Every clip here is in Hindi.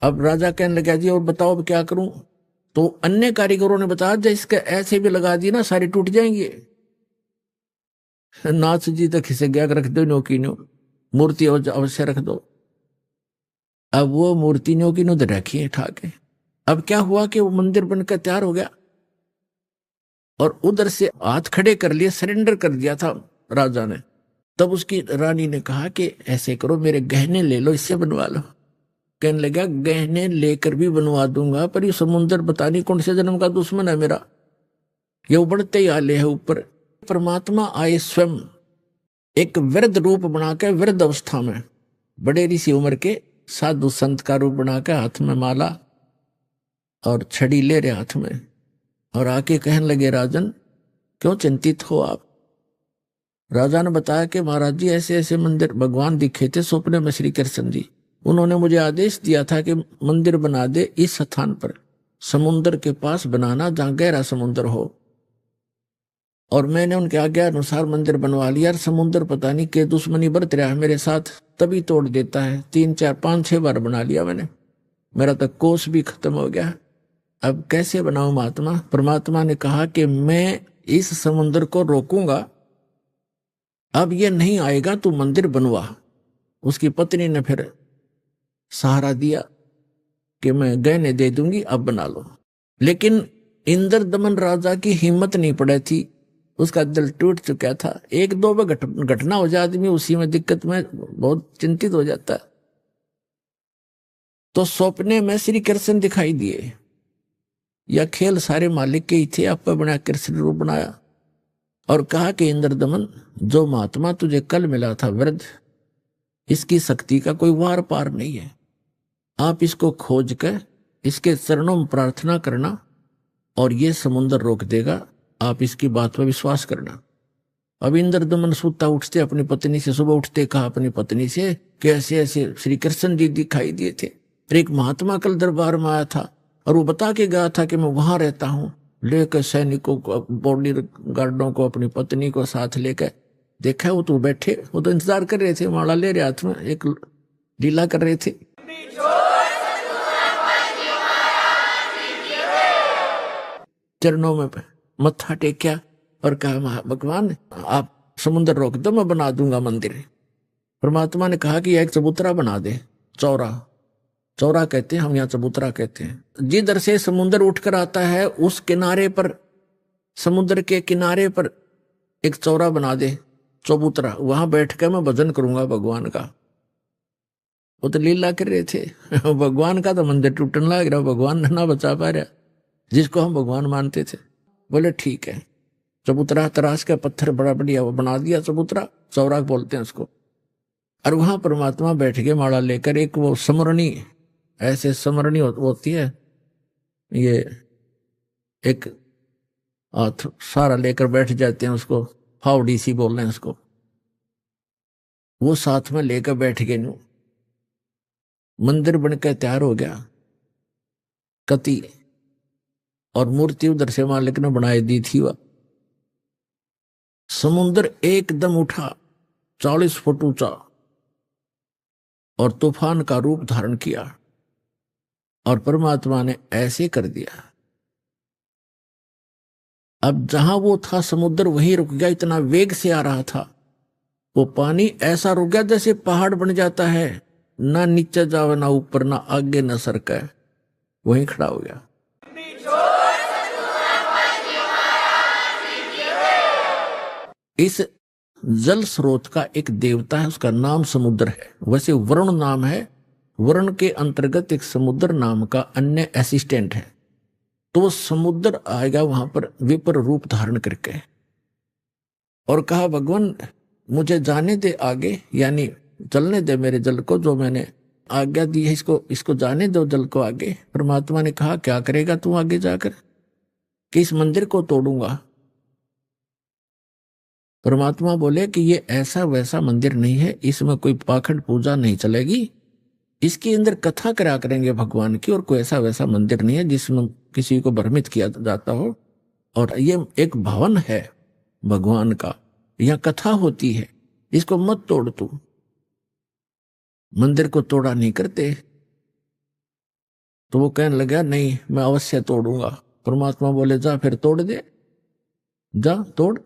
अब राजा कहने लगा जी और बताओ अब क्या करूं। तो अन्य कारीगरों ने बताया जब इसके ऐसे भी लगा दी ना सारी टूट जाएंगे। नाथ जी तो खिसे गया रख दो न्योकी न्यो, मूर्ति अवश्य रख दो। अब वो मूर्ति न्योकी न्यो तो रखी है ठाके। अब क्या हुआ कि वो मंदिर बनकर तैयार हो गया और उधर से हाथ खड़े कर लिए, सरेंडर कर दिया था राजा ने। तब उसकी रानी ने कहा कि ऐसे करो मेरे गहने ले लो, इससे बनवा लो। कहने लगा गहने लेकर भी बनवा दूंगा पर ये समुद्र पता नहीं कौन से जन्म का दुश्मन है मेरा, ये उबड़ते ही आले है ऊपर। परमात्मा आए स्वयं एक वृद्ध रूप बनाकर, वृद्ध अवस्था में बड़े ऋषि उम्र के साधु संत का रूप बनाकर, हाथ में माला और छड़ी ले रहे हाथ में, और आके कहने लगे राजन क्यों चिंतित हो आप। राजा ने बताया कि महाराज जी ऐसे ऐसे मंदिर भगवान दिखे थे सपने में श्री कृष्ण जी, उन्होंने मुझे आदेश दिया था कि मंदिर बना दे इस स्थान पर, समुद्र के पास बनाना जहां गहरा समुद्र हो। और मैंने उनके आज्ञा अनुसार मंदिर बनवा लिया। समुद्र पता नहीं के दुश्मनी बरत रहा है मेरे साथ, तभी तोड़ देता है। 3 4 5 6 बार बना लिया मैंने, मेरा तो कोष भी खत्म हो गया। अब कैसे बनाऊं महात्मा। परमात्मा ने कहा कि मैं इस समुद्र को रोकूंगा, अब ये नहीं आएगा, तू मंदिर बनवा। उसकी पत्नी ने फिर सहारा दिया कि मैं गहने दे दूंगी, अब बना लो। लेकिन इंद्रदमन राजा की हिम्मत नहीं पड़ी थी, उसका दिल टूट चुका था। 1 2 में घटना हो जाए आदमी उसी में दिक्कत में बहुत चिंतित हो जाता है। तो सपने में श्री कृष्ण दिखाई दिए। यह खेल सारे मालिक के ही थे, आप बना कृष्ण रूप बनाया और कहा कि इंद्रदमन जो महात्मा तुझे कल मिला था वृद्ध, इसकी शक्ति का कोई वार पार नहीं है। आप इसको खोज कर इसके चरणों में प्रार्थना करना और ये समुद्र रोक देगा, आप इसकी बात पर विश्वास करना। अब इंद्रदमन सुता उठते अपनी पत्नी से, सुबह उठते कहा अपनी पत्नी से कि ऐसे ऐसे श्री कृष्ण जी दिखाई दिए थे, एक महात्मा कल दरबार में आया था और वो बता के गया था कि मैं वहां रहता हूं। लेकर सैनिकों को, बॉडी गार्डों को, अपनी पत्नी को साथ लेकर देखा, वो तो बैठे, वो तो इंतजार कर रहे थे, माला ले रहे हाथ में, एक लीला कर रहे थे। चरणों में मत्था टेक्या और कहा भगवान आप समुद्र रोक दो, मैं बना दूंगा मंदिर। परमात्मा ने कहा कि एक चबूतरा बना दे, चौरा, चौरा कहते हैं हम यहाँ, चबूतरा कहते हैं। जिधर से समुद्र उठकर आता है उस किनारे पर, समुद्र के किनारे पर एक चौरा बना दे, चबूतरा, वहां बैठ कर मैं भजन करूंगा भगवान का। वो तो लीला कर रहे थे भगवान का तो मंदिर टूटने लग रहा, भगवान ना बचा पा रहा जिसको हम भगवान मानते थे। बोले ठीक है, चबूतरा तराश का पत्थर बड़ा बढ़िया वो बना दिया, चबूतरा, चौरा बोलते हैं उसको। और वहां परमात्मा बैठ के माला लेकर, एक वो समरणी, ऐसे समरणी होती है, ये एक हाथ सारा लेकर बैठ जाते हैं, उसको फावड़ी सी बोल रहे हैं उसको, वो साथ में लेकर बैठ गए। न्यू मंदिर बनकर तैयार हो गया कति, और मूर्ति उधर से मालिक ने बनाई दी थी। वह समुद्र एकदम उठा 40 फुट ऊंचा और तूफान का रूप धारण किया, और परमात्मा ने ऐसे कर दिया। अब जहां वो था समुद्र वहीं रुक गया, इतना वेग से आ रहा था वो पानी, ऐसा रुक गया जैसे पहाड़ बन जाता है, ना नीचे जावे ना ऊपर, ना आगे ना सरके, वहीं खड़ा हो गया। इस जल स्रोत का एक देवता है, उसका नाम समुद्र है। वैसे वरुण नाम है, वरुण के अंतर्गत एक समुद्र नाम का अन्य असिस्टेंट है। तो वो समुद्र आएगा वहां पर विपर रूप धारण करके, और कहा भगवान मुझे जाने दे आगे, यानी चलने दे मेरे जल को, जो मैंने आज्ञा दी है इसको जाने दो जल को आगे। परमात्मा ने कहा क्या करेगा तू आगे जाकर, कि इस मंदिर को तोड़ूंगा। परमात्मा बोले कि ये ऐसा वैसा मंदिर नहीं है, इसमें कोई पाखंड पूजा नहीं चलेगी, इसके अंदर कथा करा करेंगे भगवान की, और कोई ऐसा वैसा मंदिर नहीं है जिसमें किसी को भ्रमित किया जाता हो। और ये एक भवन है भगवान का, यह कथा होती है, इसको मत तोड़ तू। मंदिर को तोड़ा नहीं करते। तो वो कहने लगा नहीं मैं अवश्य तोड़ूंगा। परमात्मा बोले जा फिर तोड़ दे, जा तोड़।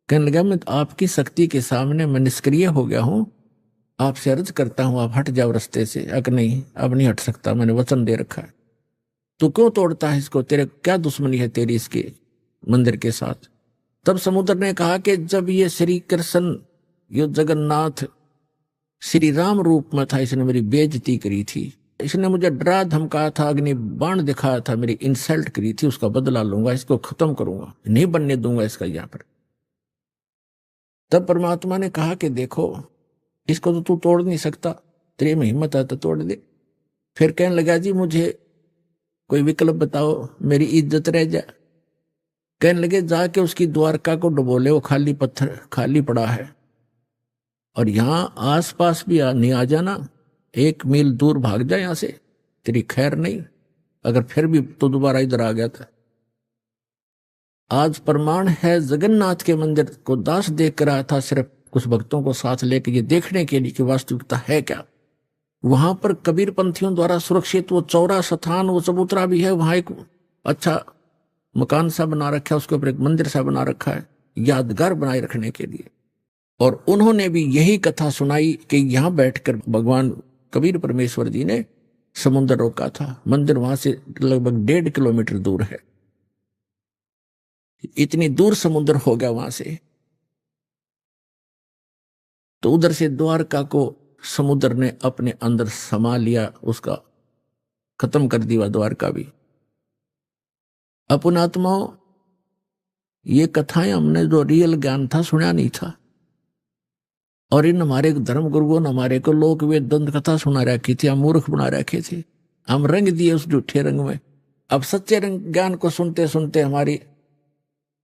कहने लगा मैं आपकी शक्ति के सामने मैं निष्क्रिय हो गया हूं, आपसे अर्ज करता हूं आप हट जाओ रास्ते से। अगर नहीं अब नहीं हट सकता, मैंने वचन दे रखा है। तू क्यों तोड़ता है इसको, तेरे क्या दुश्मनी है तेरी इसके मंदिर के साथ। तब समुद्र ने कहा कि जब ये श्री कृष्ण यो जगन्नाथ श्री राम रूप में था, इसने मेरी बेइज्जती करी थी, इसने मुझे डरा धमकाया था, अग्नि बाण दिखाया था, मेरी इंसल्ट करी थी, उसका बदला लूंगा, इसको खत्म करूंगा, नहीं बनने दूंगा इसका यहां पर। तब परमात्मा ने कहा कि देखो इसको तो तू तोड़ नहीं सकता, तेरे में हिम्मत है तो तोड़ दे। फिर कहने लगा जी मुझे कोई विकल्प बताओ, मेरी इज्जत रह जाए। कहने लगे जाके उसकी द्वारका को डुबो ले, वो खाली पत्थर खाली पड़ा है, और यहां आसपास भी नहीं आ जाना, 1 मील दूर भाग जा यहां से, तेरी खैर नहीं। अगर फिर भी तो दोबारा इधर आ गया था। आज प्रमाण है जगन्नाथ के मंदिर को दास देख कर आया था, सिर्फ कुछ भक्तों को साथ लेकर ये देखने के लिए कि वास्तविकता है क्या। वहां पर कबीर पंथियों द्वारा सुरक्षित वो चौरा स्थान, वो चबूतरा भी है, वहां एक अच्छा मकान सा बना रखा है, उसके ऊपर एक मंदिर सा बना रखा है यादगार बनाए रखने के लिए। और उन्होंने भी यही कथा सुनाई कि यहां बैठकर भगवान कबीर परमेश्वर जी ने समुद्र रोका था। मंदिर वहां से लगभग 1.5 किलोमीटर दूर है, इतनी दूर समुद्र हो गया वहां से। तो उधर से द्वारका को समुद्र ने अपने अंदर समा लिया, उसका खत्म कर दिया द्वारका भी। अपनात्माओं ये कथाएं हमने जो रियल ज्ञान था सुना नहीं था, और इन हमारे धर्म गुरुओं ने हमारे को लोक वेद दंत कथा सुना रखी थी, हम मूर्ख बना रखे थे, हम रंग दिए उस झूठे रंग में। अब सच्चे रंग ज्ञान को सुनते सुनते हमारी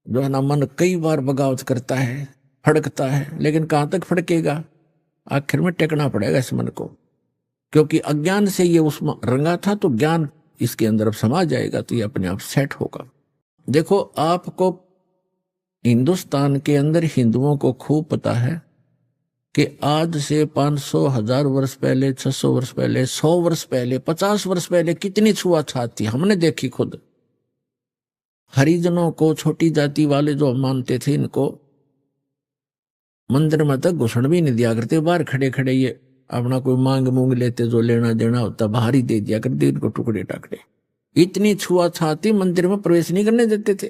जो है ना मन कई बार बगावत करता है, फड़कता है, लेकिन कहां तक फड़केगा, आखिर में टेकना पड़ेगा इस मन को, क्योंकि अज्ञान से ये उस रंगा था, तो ज्ञान इसके अंदर अब समा जाएगा तो ये अपने आप सेट होगा। देखो आपको हिंदुस्तान के अंदर हिंदुओं को खूब पता है कि आज से 500 1000 वर्ष पहले, 600 वर्ष पहले, 100 वर्ष पहले, 50 वर्ष पहले कितनी छुआछात थी, हमने देखी खुद। हरिजनों को, छोटी जाति वाले जो मानते थे, इनको मंदिर में तक घुसण भी नहीं दिया करते, बाहर खड़े खड़े ये अपना कोई मांग मूंग लेते, जो लेना देना होता बाहर ही दे दिया करते इनको, टुकड़े टाकड़े। इतनी छुआछाती, मंदिर में प्रवेश नहीं करने देते थे,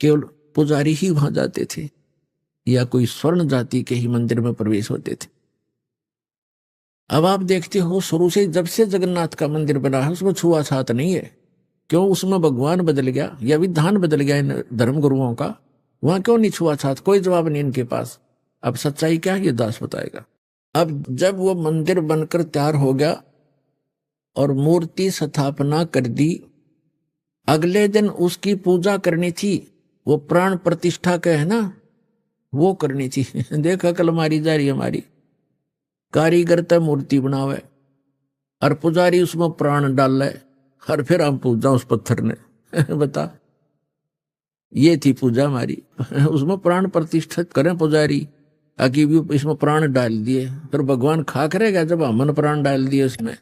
केवल पुजारी ही वहां जाते थे, या कोई स्वर्ण जाति के ही मंदिर में प्रवेश होते थे। अब आप देखते हो शुरू से जब से जगन्नाथ का मंदिर बना है उसमें छुआछात नहीं है। क्यों? उसमें भगवान बदल गया या विधान बदल गया इन धर्म गुरुओं का, वहां क्यों नहीं छुआछात? कोई जवाब नहीं इनके पास। अब सच्चाई क्या है ये दास बताएगा। अब जब वो मंदिर बनकर तैयार हो गया और मूर्ति स्थापना कर दी, अगले दिन उसकी पूजा करनी थी, वो प्राण प्रतिष्ठा का है ना, वो करनी थी। देख अकल मारी जा रही हमारी, कारीगर तो मूर्ति बनावे और पुजारी उसमें प्राण डाल है, और फिर हम पूजा उस पत्थर ने। बता, ये थी पूजा हमारी। उसमें प्राण प्रतिष्ठित करें पुजारी, आगे भी इसमें प्राण डाल दिए, फिर भगवान खा करेगा जब हमने प्राण डाल दिए उसमें।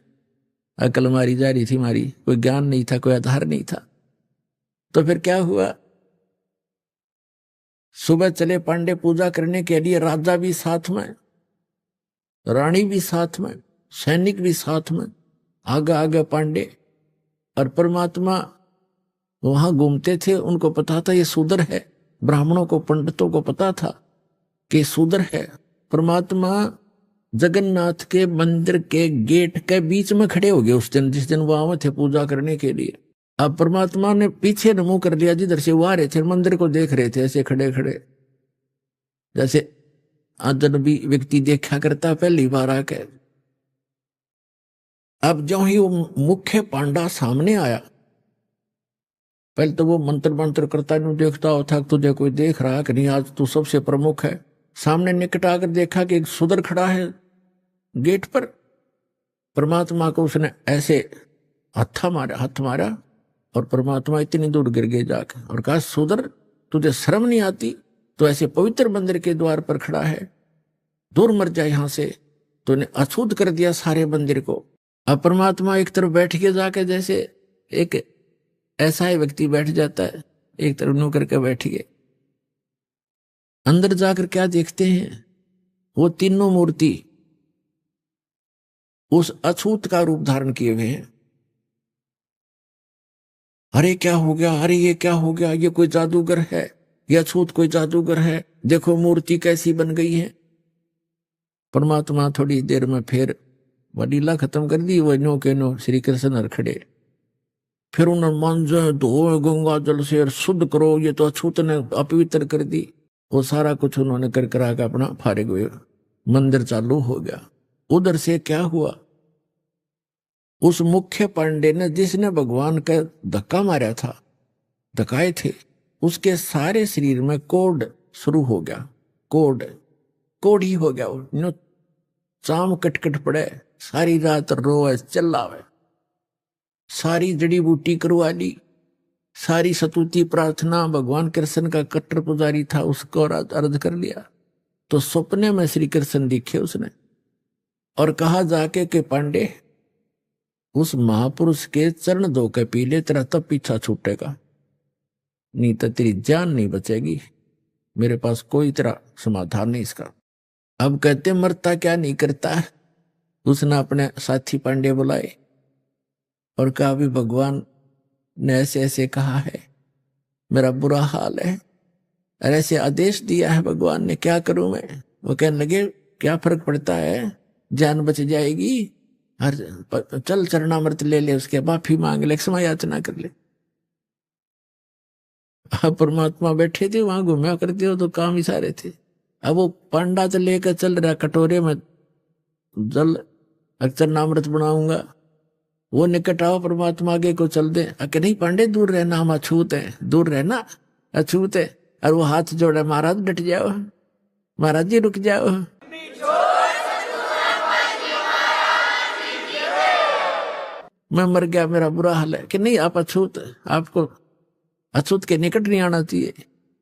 अकल मारी जा रही थी हमारी, कोई ज्ञान नहीं था, कोई आधार नहीं था। तो फिर क्या हुआ, सुबह चले पांडे पूजा करने के लिए, राजा भी साथ में, रानी भी साथ में, सैनिक भी साथ में, आगे आगे पांडे। और परमात्मा वहां घूमते थे, उनको पता था ये शूद्र है, ब्राह्मणों को, पंडितों को पता था कि शूद्र है। परमात्मा जगन्नाथ के मंदिर के गेट के बीच में खड़े हो गए उस दिन, जिस दिन वो आए थे पूजा करने के लिए। अब परमात्मा ने पीछे न मुंह कर लिया, जिधर से वो आ रहे थे मंदिर को देख रहे थे, ऐसे खड़े खड़े, जैसे अजनबी व्यक्ति देखा करता पहली बार आके। अब जो ही वो मुख्य पांडा सामने आया, पहले तो वो मंत्र मंत्र करता नहीं देखता हो था, तुझे कोई देख रहा कि नहीं, आज तू सबसे प्रमुख है। सामने निकट आकर देखा कि एक शूद्र खड़ा है गेट पर। परमात्मा को उसने ऐसे हाथ मारा और परमात्मा इतनी दूर गिर गए जाकर, और कहा शूद्र तुझे शर्म नहीं आती, तो ऐसे पवित्र मंदिर के द्वार पर खड़ा है, दूर मर जाए यहां से। तूने अशुद्ध कर दिया सारे मंदिर को। अब परमात्मा एक तरफ बैठ के जाके, जैसे एक ऐसा ही व्यक्ति बैठ जाता है, एक तरफ नु करके बैठ गए, अंदर जाकर क्या देखते हैं, वो तीनों मूर्ति उस अछूत का रूप धारण किए हुए हैं। अरे क्या हो गया, अरे ये क्या हो गया, ये कोई जादूगर है, ये अछूत कोई जादूगर है, देखो मूर्ति कैसी बन गई है। परमात्मा थोड़ी देर में फिर वह लीला खत्म कर दी, वो नो के नो श्री कृष्ण खड़े, फिर उन्होंने मांझे धो गंगा जल से शुद्ध करो, ये तो अछूत ने अपवित्र कर दी। वो सारा कुछ उन्होंने कर करा के अपना फारिग हुए, मंदिर चालू हो गया। उधर से क्या हुआ, उस मुख्य पांडे ने जिसने भगवान का धक्का मारा था, धक्काए थे, उसके सारे शरीर में कोढ़ शुरू हो गया, कोढ़ ही हो गया। वो चाम कटकट पड़े, सारी रात रोए चिल्लावे, सारी जड़ी बूटी करवा ली, सारी सतुति प्रार्थना, भगवान कृष्ण का कट्टर पुजारी था उसको अर्ज कर लिया। तो सपने में श्री कृष्ण दिखे उसने और कहा जाके कि पांडे उस महापुरुष के चरण धो के पी ले, तेरा तब पीछा छूटेगा, नहीं तो तेरी जान नहीं बचेगी, मेरे पास कोई तेरा समाधान नहीं इसका। अब कहते मरता क्या नहीं करता। उसने अपने साथी पांडे बुलाए और कहा भी भगवान ने ऐसे ऐसे कहा है, मेरा बुरा हाल है, और ऐसे आदेश दिया है भगवान ने, क्या करूं मैं। वो कहने लगे क्या फर्क पड़ता है, जान बच जाएगी, हर चल चरणामृत ले ले, उसके माफी मांग ले, क्षमा याचना कर ले। परमात्मा बैठे थे वहां, घूमया करते हो तो काम ही सारे थे। अब वो पांडा तो लेकर चल रहा कटोरे में जल, चरणामृत बनाऊंगा, वो निकट आओ परमात्मा आगे को चल दे, अके नहीं पांडे दूर रहना, हम अछूत है, दूर रहना, अछूत है। और वो हाथ जोड़े, महाराज डट जाओ, महाराज जी रुक जाओ। मैं मर गया, मेरा बुरा हाल है। कि नहीं आप अछूत, आपको अछूत के निकट नहीं आना चाहिए।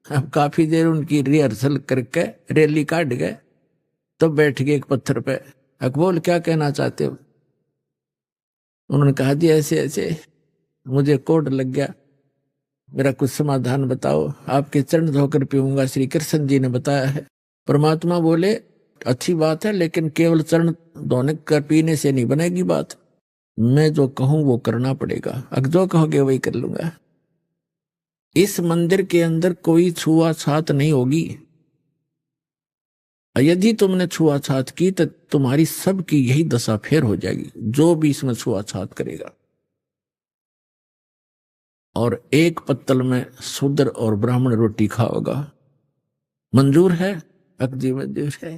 अब काफी देर उनकी रिहर्सल करके रैली काट गए, तो बैठ गए एक पत्थर पे। अकबोल क्या कहना चाहते हो। उन्होंने कहा दिया ऐसे ऐसे मुझे कोढ़ लग गया, मेरा कुछ समाधान बताओ, आपके चरण धोकर पीऊंगा, श्री कृष्ण जी ने बताया है। परमात्मा बोले अच्छी बात है, लेकिन केवल चरण धोने कर पीने से नहीं बनेगी बात, मैं जो कहूं वो करना पड़ेगा, अगर जो कहोगे वही कर लूंगा। इस मंदिर के अंदर कोई छुआछात नहीं होगी, यदि तुमने छुआछात की तो तुम्हारी सबकी यही दशा फेर हो जाएगी, जो भी इसमें छुआछात करेगा। और एक पत्तल में शूद्र और ब्राह्मण रोटी खाओगा, मंजूर है। अकजी मंजूर है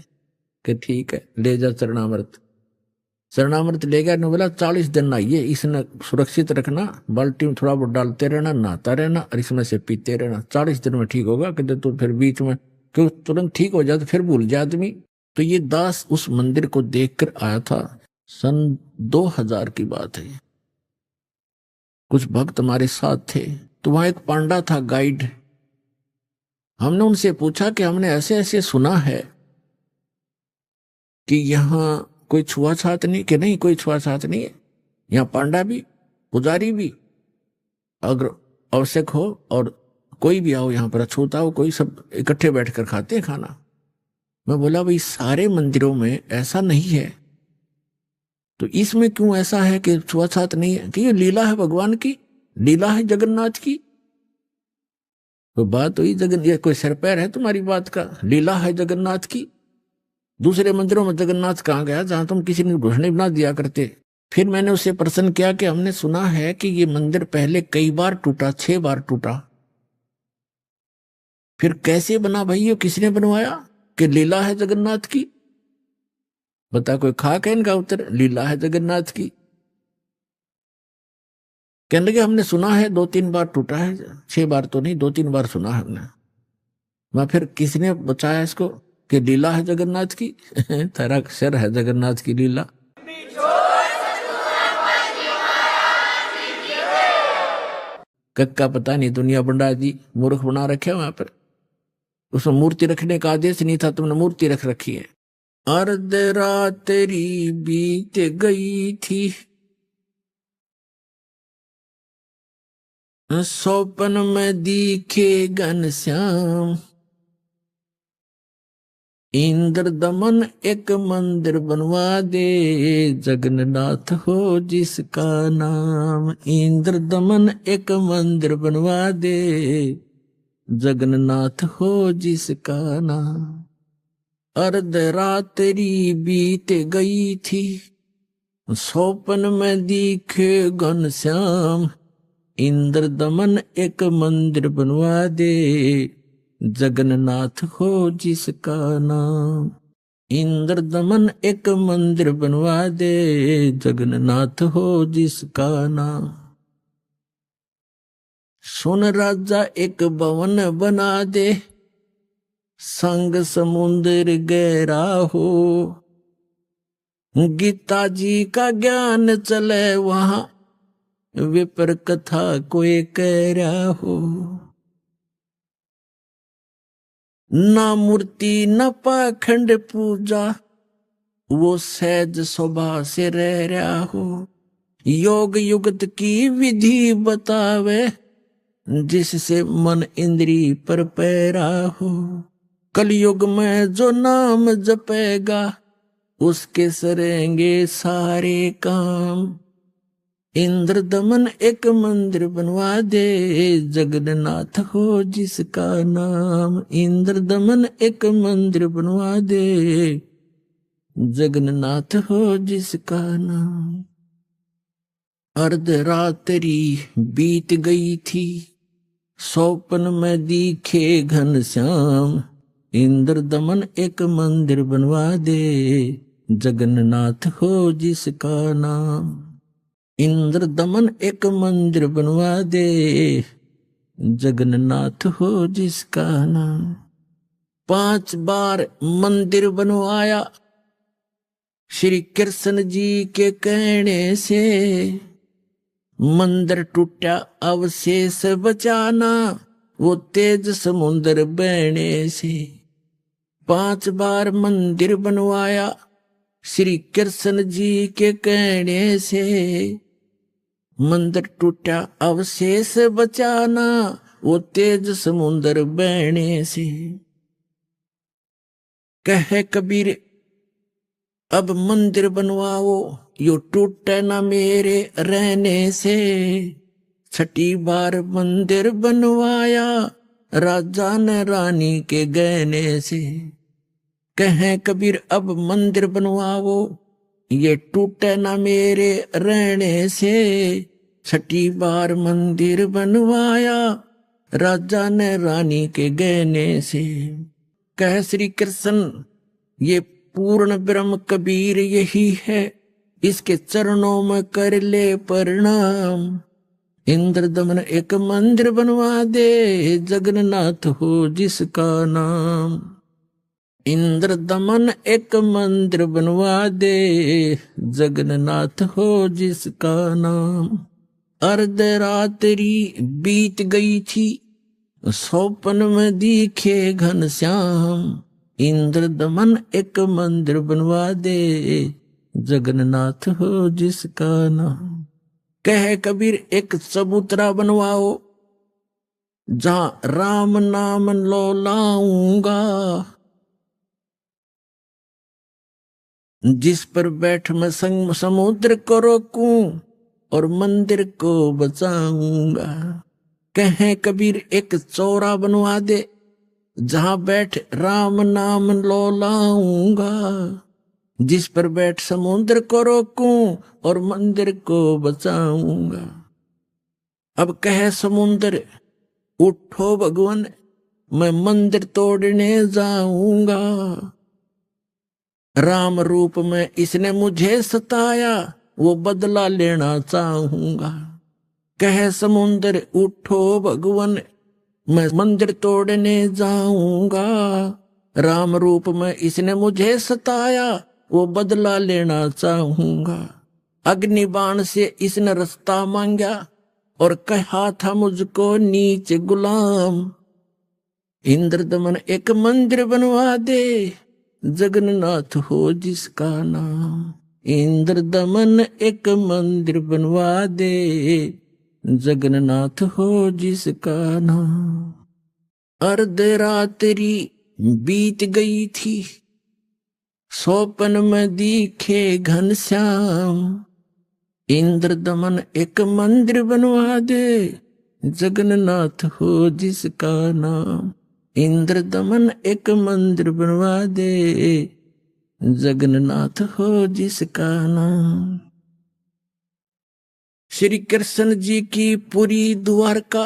कि ठीक है, ले जा चरणामृत। चरणामृत ले गया, ने बोला 40 दिन नहाइए, इसने सुरक्षित रखना, बाल्टी में थोड़ा बहुत डालते रहना, नहाता रहना और इसमें से पीते रहना, 40 दिन में ठीक होगा। कहते तो फिर बीच में क्यों तुरंत ठीक हो जाए तो फिर भूल जाए आदमी। तो ये दास उस मंदिर को देखकर आया था, सन 2000 की बात है। कुछ भक्त हमारे साथ थे, तो वहां एक पांडा था गाइड। हमने उनसे पूछा कि हमने ऐसे ऐसे सुना है कि यहाँ कोई छुआछात नहीं, कि नहीं कोई छुआछात नहीं है, यहाँ पांडा भी पुजारी भी अगर आवश्यक हो और कोई भी आओ यहाँ पर अछूता हो, कोई सब इकट्ठे बैठकर खाते हैं खाना। मैं बोला भाई सारे मंदिरों में ऐसा नहीं है, तो इसमें क्यों ऐसा है कि छुआछात नहीं है, कि ये लीला है भगवान की, लीला है जगन्नाथ की। तो बात हुई ये कोई सिर पैर है तुम्हारी बात का, लीला है जगन्नाथ की। दूसरे मंदिरों में जगन्नाथ कहाँ गया जहां तुम किसी ने घोषणा बना दिया करते। फिर मैंने उससे प्रश्न किया कि हमने सुना है कि ये मंदिर पहले कई बार टूटा, 6 बार टूटा, फिर कैसे बना भाई, ये किसने बनवाया, कि लीला है जगन्नाथ की। बता कोई खाक है इनका उत्तर, लीला है जगन्नाथ की। कहने लगे हमने सुना है 2-3 बार टूटा है, 6 बार तो नहीं, 2-3 बार सुना है हमने। मैं फिर किसने बचाया इसको कि लीला है जगन्नाथ की। तेरा सिर है जगन्नाथ की लीला। कक्का पता नहीं दुनिया बंडा जी मूर्ख बना रखे वहां पर, उसमें मूर्ति रखने का आदेश नहीं था, तुमने मूर्ति रख रखी है। अर्ध रात तेरी बीत गई थी, सौपन में दिखे घनश्याम, इंद्र दमन एक मंदिर बनवा दे, जगन्नाथ हो जिसका नाम। इंद्र दमन एक मंदिर बनवा दे, जगन्नाथ हो जिसका नाम। अर्धरात्रि बीत गई थी, सौपन में दिखे घनश्याम, इंद्र दमन एक मंदिर बनवा दे, जगन्नाथ हो जिसका नाम। इंद्र दमन एक मंदिर बनवा दे, जगन्नाथ हो जिसका नाम। सुन राजा एक भवन बना दे, संग समुद्र गहरा हो, गीता जी का ज्ञान चले वहां, विपर कथा कोई कह रहा हो। ना मूर्ति न पाखंड पूजा, वो सहज स्वभाव से रह रहा हो। योग युगत की विधि बतावे, जिससे मन इंद्री पर पैरा हो। कलयुग में जो नाम जपेगा, उसके सरेंगे सारे काम। इंद्र दमन एक मंदिर बनवा दे, जगन्नाथ हो जिसका नाम। इंद्र दमन एक मंदिर बनवा दे, जगन्नाथ हो जिसका नाम। अर्धरात्रि बीत गई थी, सौपन में दिखे घनश्याम, इंद्र दमन एक मंदिर बनवा दे, जगन्नाथ हो जिसका नाम। इंद्र दमन एक मंदिर बनवा दे, जगन्नाथ हो जिसका नाम। 5 बार मंदिर बनवाया, श्री कृष्ण जी के कहने से। मंदिर टूटा अवशेष बचाना, वो तेज समुद्र बहने से। 5 बार मंदिर बनवाया, श्री कृष्ण जी के कहने से। मंदिर टूटा अवशेष बचाना, वो तेज समुद्र बहने से। कहे कबीर अब मंदिर बनवाओ, यो टूटे ना मेरे रहने से। 6 बार मंदिर बनवाया, राजा ने रानी के गहने से। कहे कबीर अब मंदिर बनवाओ, ये टूटे ना मेरे रहने से। 6 बार मंदिर बनवाया, राजा ने रानी के गहने से। कह श्री कृष्ण ये पूर्ण ब्रह्म कबीर यही है, इसके चरणों में कर ले प्रणाम। इंद्र दमन एक मंदिर बनवा दे, जगन्नाथ हो जिसका नाम। इंद्र दमन एक मंदिर बनवा दे, जगन्नाथ हो जिसका नाम। अर्धरात्रि बीत गई थी, सौपन में दिखे घनश्याम। इंद्र दमन एक मंदिर बनवा दे, जगन्नाथ हो जिसका नाम। कहे कबीर एक चबूतरा बनवाओ, जहां राम नाम लो लाऊंगा। जिस पर बैठ मैं संग समुद्र को रोकूं, और मंदिर को बचाऊंगा। कहे कबीर एक चौरा बनवा दे, जहां बैठ राम नाम लो लाऊंगा। जिस पर बैठ समुद्र को रोकूं, और मंदिर को बचाऊंगा। अब कहे समुद्र उठो भगवान, मैं मंदिर तोड़ने जाऊंगा। राम रूप में इसने मुझे सताया, वो बदला लेना चाहूंगा। कहे समुद्र उठो भगवान, मैं मंदिर तोड़ने जाऊंगा। राम रूप में इसने मुझे सताया, वो बदला लेना चाहूंगा। अग्नि बाण से इसने रास्ता मांगा, और कहा था मुझको नीच गुलाम। इंद्र दमन एक मंदिर बनवा दे, जगन्नाथ हो जिसका नाम। इंद्र दमन एक मंदिर बनवा दे, जगन्नाथ हो जिसका नाम। अर्ध रात्रि बीत गई थी, स्वप्न में दिखे घनश्याम। इंद्र दमन एक मंदिर बनवा दे, जगन्नाथ हो जिसका नाम। इंद्र दमन एक मंदिर बनवा दे, जगन्नाथ हो जिसका नाम। श्री कृष्ण जी की पूरी द्वारका,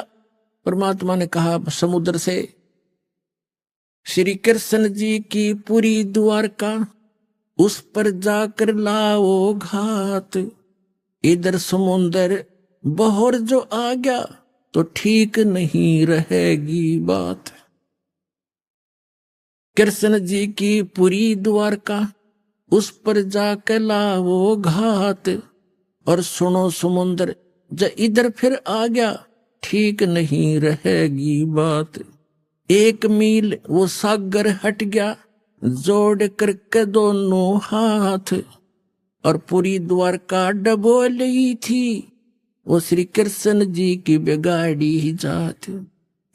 परमात्मा ने कहा समुद्र से, श्री कृष्ण जी की पूरी द्वारका, उस पर जाकर लाओ घात। इधर समुद्र बहर जो आ गया, तो ठीक नहीं रहेगी बात। कृष्ण जी की पूरी द्वारका, उस पर जाकर लाओ घात। और सुनो समुद्र, जब इधर फिर आ गया, ठीक नहीं रहेगी बात। 1 मील वो सागर हट गया, जोड़ करके दोनों हाथ। और पूरी द्वारका डबोली थी, वो श्री कृष्ण जी की बिगाड़ी जात।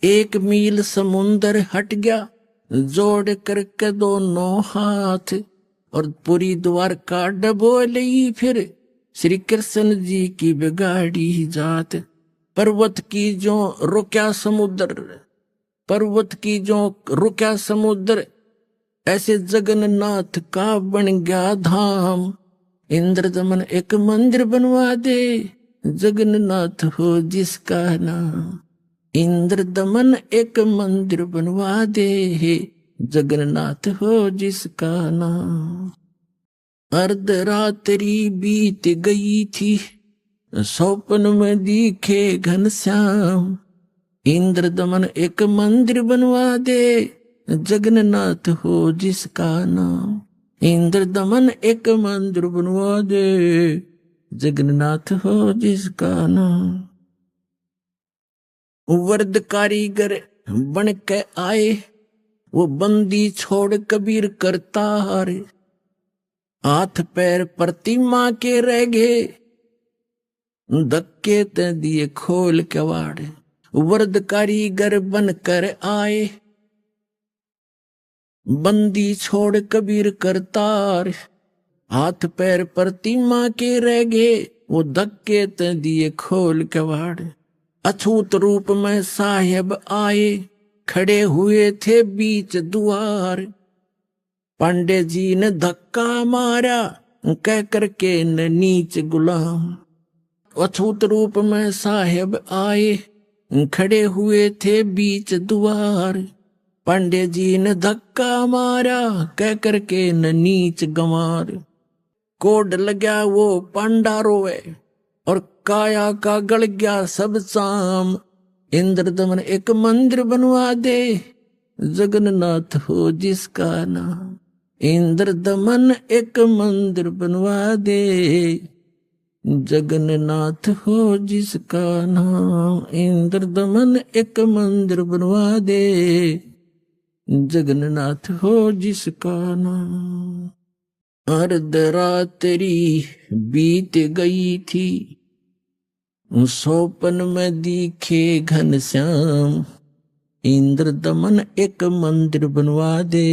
1 मील समुद्र हट गया, जोड़ करके दोनों हाथ। और पूरी द्वारका डबोली फिर श्री कृष्ण जी की बिगाड़ी जात। पर्वत की जो रुक्या समुद्र, पर्वत की जो रुक्या समुद्र, ऐसे जगन्नाथ का बन गया धाम। इंद्र दमन एक मंदिर बनवा दे, जगन्नाथ हो जिसका नाम। इंद्र दमन एक मंदिर बनवा दे, जगन्नाथ हो जिसका नाम। अर्धरात्रि बीत गई थी, स्वप्न में दिखे घनश्याम। इंद्र दमन एक मंदिर बनवा दे, जगन्नाथ हो जिसका नाम। इंद्र दमन एक मंदिर बनवा दे, जगन्नाथ हो जिसका नाम। वर्द कारीगर बन के आए, वो बंदी छोड़ कबीर करता हारे। हाथ पैर प्रतिमा के रह गए, धक्के ते दिए खोल के वाड़े। वर्द कारीगर बन कर आए, बंदी छोड़ कबीर करतार। हाथ पैर प्रतिमा के रह गए, वो धक्के ते दिए खोल के वाड़े। अछूत रूप में साहेब आए, खड़े हुए थे बीच द्वार। पांडे जी ने धक्का मारा, कह करके न नीच गुलाम। अछूत रूप में साहेब आए, खड़े हुए थे बीच द्वार। पांडे जी ने धक्का मारा, कह करके न नीच गंवार। कोड लग्या वो पांडा रोए, और काया का गल गया सब साम। इंद्र दमन एक मंदिर बनवा दे, जगन्नाथ हो जिसका नाम। इंद्र दमन एक मंदिर बनवा दे, जगन्नाथ हो जिसका नाम। इंद्र दमन एक मंदिर बनवा दे, जगन्नाथ हो जिसका नाम। अर्धरात्रि बीत गई थी, स्वप्न में दिखे घनश्याम। इंद्र दमन एक मंदिर बनवा दे,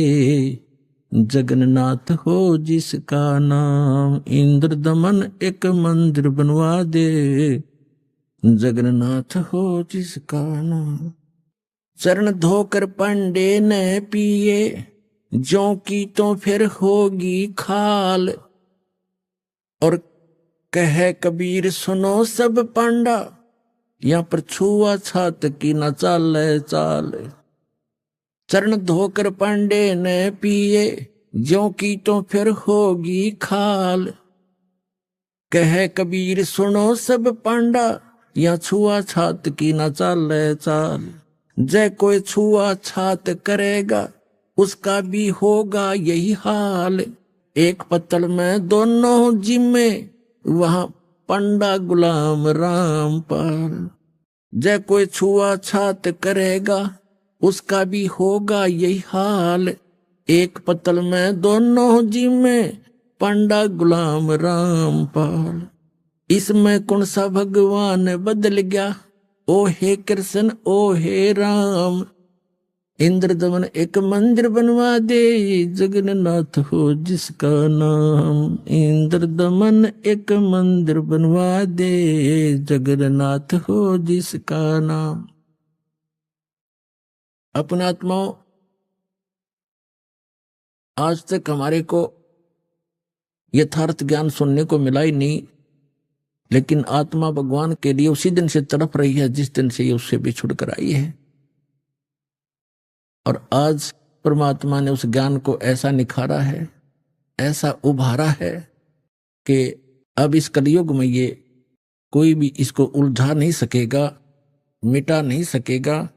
जगन्नाथ हो जिसका नाम। इंद्र दमन एक मंदिर बनवा दे, जगन्नाथ हो जिसका नाम। चरण धोकर पांडे ने पिए, ज्यों की तो फिर होगी खाल। और कहे कबीर सुनो सब पांडा, यहाँ पर छुआ छात की न चाल चाल। चरण धोकर पांडे ने पिए, ज्यों की तो फिर होगी खाल। कहे कबीर सुनो सब पांडा, यहाँ छुआ छात की न चाल चाल। जय कोई छुआ छात करेगा, उसका भी होगा यही हाल। एक पत्तल में दोनों जिम्मे, वहां पंडा गुलाम रामपाल। जय कोई छुआ छात करेगा, उसका भी होगा यही हाल। एक पत्तल में दोनों जिम्मे, पंडा गुलाम रामपाल। इसमें कौन सा भगवान बदल गया, ओ हे कृष्ण ओ हे राम। इंद्र दमन एक मंदिर बनवा दे, जगन्नाथ हो जिसका नाम। इंद्र दमन एक मंदिर बनवा दे, जगन्नाथ हो जिसका नाम। अपने आत्माओं, आज तक हमारे को यथार्थ ज्ञान सुनने को मिला ही नहीं, लेकिन आत्मा भगवान के लिए उसी दिन से तड़प रही है जिस दिन से ये उससे बिछुड़ कर आई है। और आज परमात्मा ने उस ज्ञान को ऐसा निखारा है, ऐसा उभारा है कि अब इस कलयुग में ये कोई भी इसको उलझा नहीं सकेगा, मिटा नहीं सकेगा।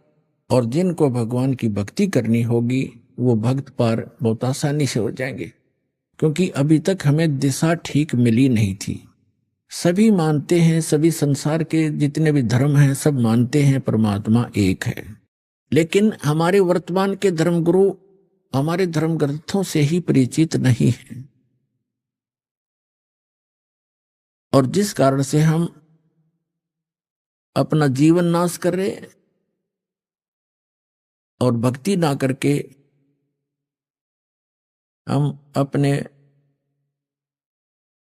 और जिनको भगवान की भक्ति करनी होगी वो भक्त पार बहुत आसानी से हो जाएंगे, क्योंकि अभी तक हमें दिशा ठीक मिली नहीं थी। सभी मानते हैं, सभी संसार के जितने भी धर्म हैं सब मानते हैं परमात्मा एक है, लेकिन हमारे वर्तमान के धर्मगुरु हमारे धर्म ग्रंथों से ही परिचित नहीं है, और जिस कारण से हम अपना जीवन नाश कर रहे हैं और भक्ति ना करके हम अपने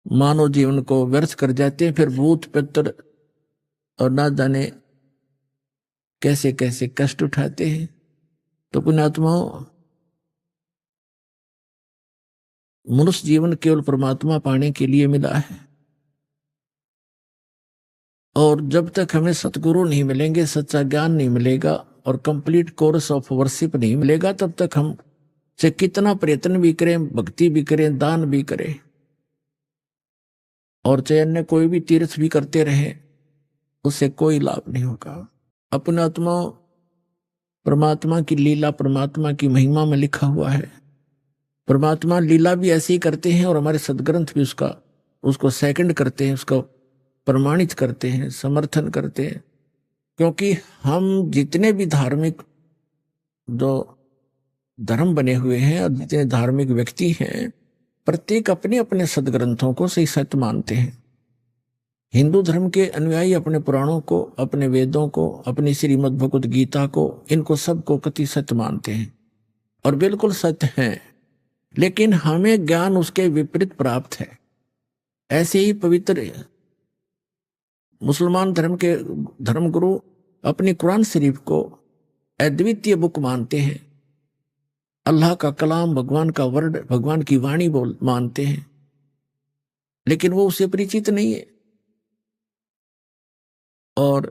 मानव जीवन को व्यर्थ कर जाते हैं। फिर भूत पितर और ना जाने कैसे कैसे कष्ट उठाते हैं। तो पुण्यात्माओं, मनुष्य जीवन केवल परमात्मा पाने के लिए मिला है, और जब तक हमें सतगुरु नहीं मिलेंगे, सच्चा ज्ञान नहीं मिलेगा और कंप्लीट कोर्स ऑफ वर्शिप नहीं मिलेगा, तब तक हम से कितना प्रयत्न भी करें, भक्ति भी करें, दान भी करें और चाहे अन्य कोई भी तीर्थ भी करते रहे, उससे कोई लाभ नहीं होगा। अपने आत्मा परमात्मा की लीला, परमात्मा की महिमा में लिखा हुआ है। परमात्मा लीला भी ऐसे ही करते हैं और हमारे सदग्रंथ भी उसको सेकंड करते हैं, उसको प्रमाणित करते हैं, समर्थन करते हैं। क्योंकि हम जितने भी धार्मिक जो धर्म बने हुए हैं और जितने धार्मिक व्यक्ति हैं, प्रत्येक अपने अपने सदग्रंथों को सही सत्य मानते हैं। हिंदू धर्म के अनुयायी अपने पुराणों को, अपने वेदों को, अपनी श्रीमद् भगवद गीता को, इनको सबको कति सत्य मानते हैं और बिल्कुल सत्य हैं, लेकिन हमें ज्ञान उसके विपरीत प्राप्त है। ऐसे ही पवित्र मुसलमान धर्म के धर्मगुरु अपनी कुरान शरीफ को अद्वितीय बुक मानते हैं, अल्लाह का कलाम, भगवान का वर्ड, भगवान की वाणी मानते हैं, लेकिन वो उससे परिचित नहीं है। और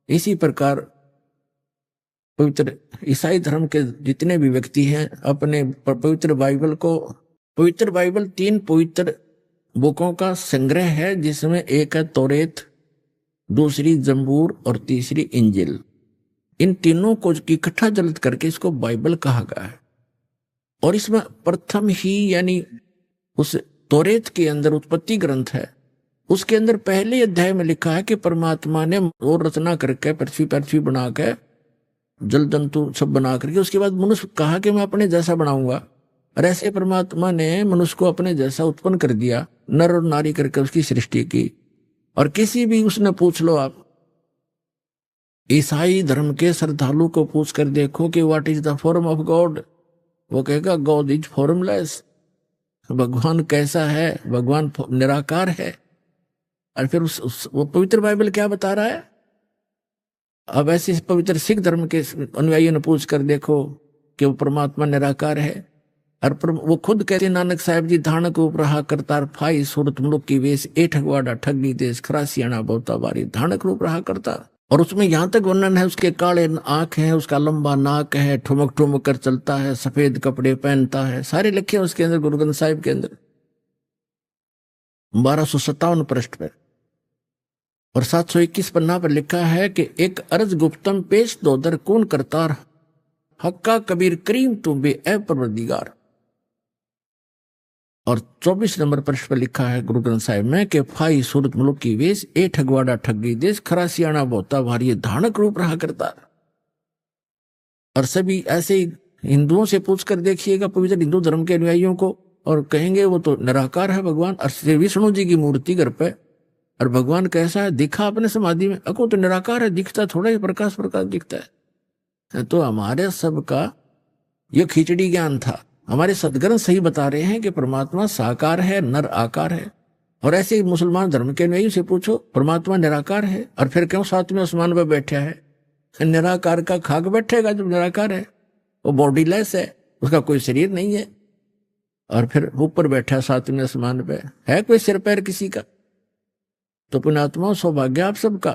इसी प्रकार पवित्र ईसाई धर्म के जितने भी व्यक्ति हैं अपने पवित्र बाइबल को, पवित्र बाइबल 3 पवित्र बुकों का संग्रह है, जिसमें एक है तौरेत, दूसरी जंबूर और तीसरी इंजिल। इन तीनों को इकट्ठा जल्द करके इसको बाइबल कहा गया है। और इसमें प्रथम ही यानी उस तौरेत के अंदर उत्पत्ति ग्रंथ है, उसके अंदर पहले अध्याय में लिखा है कि परमात्मा ने और रचना करके पृथ्वी बना के जल जंतु सब बना करके उसके बाद मनुष्य कहा कि मैं अपने जैसा बनाऊंगा। और ऐसे परमात्मा ने मनुष्य को अपने जैसा उत्पन्न कर दिया, नर और नारी करके उसकी सृष्टि की। और किसी भी उसने पूछ लो आप ईसाई धर्म के श्रद्धालु को पूछ कर देखो कि what is the form of God, वो कहेगा गॉड इज फॉर्मलेस। भगवान कैसा है? भगवान निराकार है। और फिर वो पवित्र बाइबल क्या बता रहा है? अब ऐसे पवित्र सिख धर्म के अनुयायियों ने पूछ कर देखो कि वो परमात्मा निराकार है। और वो खुद कहते नानक साहब जी धानक रूप रहा करतार, फाई सूरत मुलुक की वेश, ए ठगवाड़ा ठगी देश, खरासियाना बहुता बारी, धानक रूप रहा करतार। और उसमें यहां तक वर्णन है उसके काले आंख है, उसका लंबा नाक है, ठुमक ठुमक कर चलता है, सफेद कपड़े पहनता है, सारे लिखे हैं उसके अंदर गुरु ग्रंथ साहिब के अंदर 1257 पृष्ठ पर। और 721 पन्ना पर लिखा है कि एक अर्ज गुप्तम पेश दो दर कौन करतार, हक्का कबीर करीम तुम बे ए परवरदिगार। और 24 नंबर पृष्ठ पर लिखा है गुरु ग्रंथ साहिब में कि फाई सूरत मुलुक की वेश, ए ठगवाड़ा ठगी देश, खरासियाना बहुता भारी, धानक रूप रहा करतार। और सभी ऐसे ही हिंदुओं से पूछकर देखिएगा पवित्र हिंदू धर्म के अनुयायियों को, और कहेंगे वो तो निराकार है भगवान। और श्री विष्णु जी की मूर्ति घर पे और भगवान कैसा है दिखा अपने समाधि में, अको तो निराकार है, दिखता थोड़ा ही प्रकाश प्रकाश दिखता है। तो हमारे सबका ये खिचड़ी ज्ञान था। हमारे सदग्रंथ सही बता रहे हैं कि परमात्मा साकार है, नर आकार है। और ऐसे ही मुसलमान धर्म के नहीं से पूछो, परमात्मा निराकार है, और फिर क्यों सातवें आसमान पर बैठा है? निराकार का खाक बैठेगा जब निराकार है, वो बॉडीलेस है, उसका कोई शरीर नहीं है, और फिर ऊपर बैठा सातवें आसमान पे, है कोई सिर पैर किसी का? तो पुण्यात्मा सौभाग्य आप सबका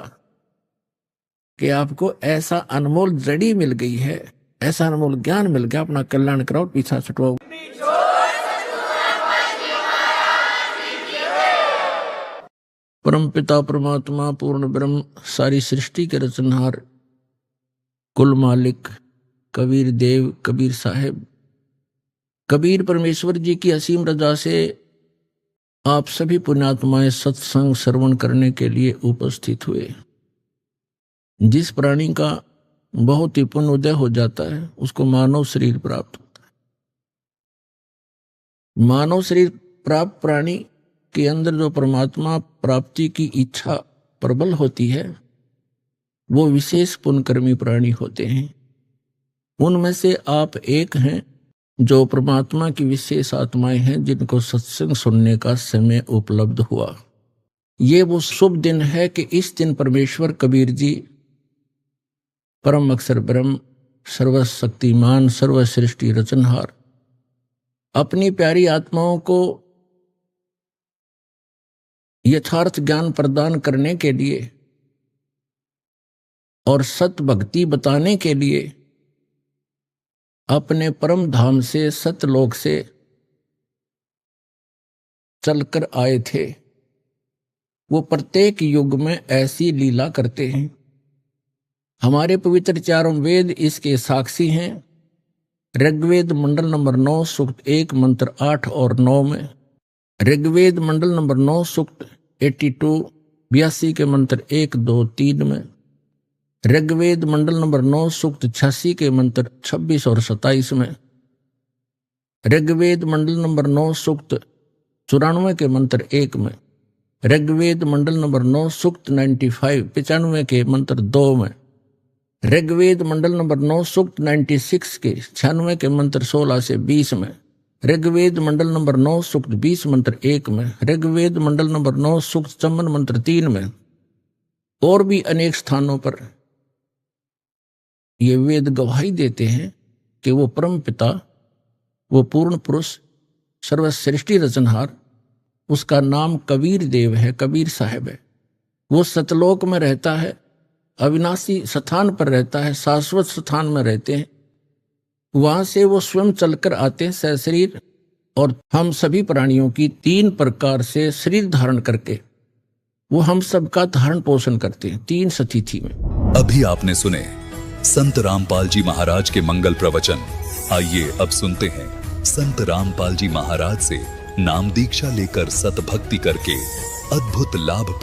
कि आपको ऐसा अनमोल जड़ी मिल गई है, ऐसा अनमोल ज्ञान मिल गया। अपना कल्याण कराओ, पीछा छुटवाओ। परम पिता परमात्मा पूर्ण ब्रह्म, सारी सृष्टि के रचनहार, कुल मालिक कबीर देव, कबीर साहेब, कबीर परमेश्वर जी की असीम रजा से आप सभी पुण्यात्माएं सत्संग श्रवण करने के लिए उपस्थित हुए। जिस प्राणी का बहुत ही पुण्य उदय हो जाता है उसको मानव शरीर प्राप्त होता है। मानव शरीर प्राप्त प्राणी के अंदर जो परमात्मा प्राप्ति की इच्छा प्रबल होती है वो विशेष पुण्यकर्मी प्राणी होते हैं। उनमें से आप एक हैं जो परमात्मा की विशेष आत्माएं हैं जिनको सत्संग सुनने का समय उपलब्ध हुआ। ये वो शुभ दिन है कि इस दिन परमेश्वर कबीर जी परम अक्षर ब्रह्म, सर्वशक्तिमान, सर्वसृष्टि रचनहार, अपनी प्यारी आत्माओं को यथार्थ ज्ञान प्रदान करने के लिए और सत भक्ति बताने के लिए अपने परम धाम से, सतलोक से चलकर आए थे। वो प्रत्येक युग में ऐसी लीला करते हैं। हमारे पवित्र चारों वेद इसके साक्षी हैं। ऋग्वेद मंडल नंबर 9 सूक्त 1 मंत्र 8 और 9 में, ऋग्वेद मंडल नंबर 9 सूक्त 82 के मंत्र 1, 2, 3 में, ऋग्वेद मंडल नंबर 9 सूक्त 86 के मंत्र 26 और 27 में, ऋग्वेद मंडल नंबर 9 सूक्त 94 के मंत्र 1 में, ऋग्वेद मंडल नंबर 9 सूक्त 95 के मंत्र 2 में, ऋग्वेद मंडल नंबर 9 सूक्त 96 के 96 के मंत्र 16 से 20 में, ऋग्वेद मंडल नंबर 9 सूक्त 20 मंत्र 1 में, ऋग्वेद मंडल नंबर 9 सूक्त 54 मंत्र 3 में, और भी अनेक स्थानों पर ये वेद गवाही देते हैं कि वो परम पिता, वो पूर्ण पुरुष, सर्वसृष्टि रचनहार, उसका नाम कबीर देव है, कबीर साहब है। वो सतलोक में रहता है, अविनाशी स्थान पर रहता है, शाश्वत स्थान में रहते हैं। वहां से वो स्वयं चलकर आते हैं सशरीर, और हम सभी प्राणियों की 3 प्रकार से शरीर धारण करके वो हम सबका धारण पोषण करते हैं 3 सतिथि में। अभी आपने सुने संत रामपाल जी महाराज के मंगल प्रवचन। आइए अब सुनते हैं संत रामपाल जी महाराज से नाम दीक्षा लेकर सत भक्ति करके अद्भुत लाभ